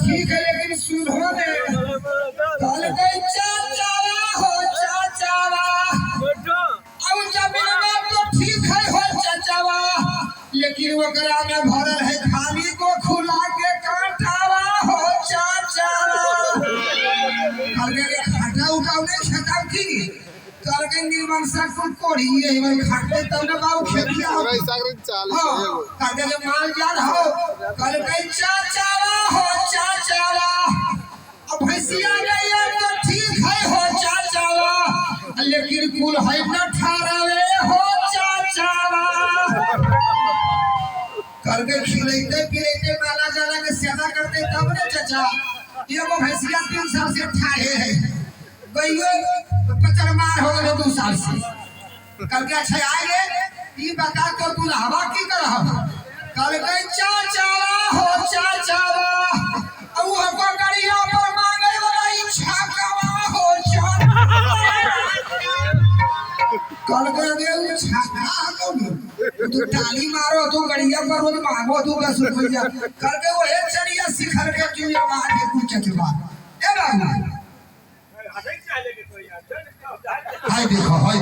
ठीक है लेकिन सुनो ने कल गई चाचावा हो चाचावा अब जमीन में तो ठीक है हो चाचावा लेकिन वकरा में भरल है खाली को खुला के काटावा हो चाचावा कल गई खाटा उठाव नहीं खाता की कल गई निर्माण साग को कोड़ी ये भाई खाटे तब ना बाबू खेतिया हो कल गई माल जान हो कल गई चाचावा हो चाचावा अब भैंसिया गई तो ठीक है हो चाचावा लेकिन कुल है न ठारावे हो चाचावा करके खिलाते पिलाते माला जाला के सेवा करते तब ने चाचा ये वो भैंसिया 3 साल से ठाए है गईयो पचर मार हो गए 2 साल से करके अच्छा आए ये बता तो तू हवा की कर कल के चाचावा हो चाचावा अब वो को गाड़िया पर मांगे वाला इच्छा कवा हो कल के दे छाका को तू ताली मारो तू गाड़िया पर वो मांगो तू का सुन जा कल के वो एक चढ़िया शिखर के क्यों मार के पूछत बा ए बाबू हाय देखो हाय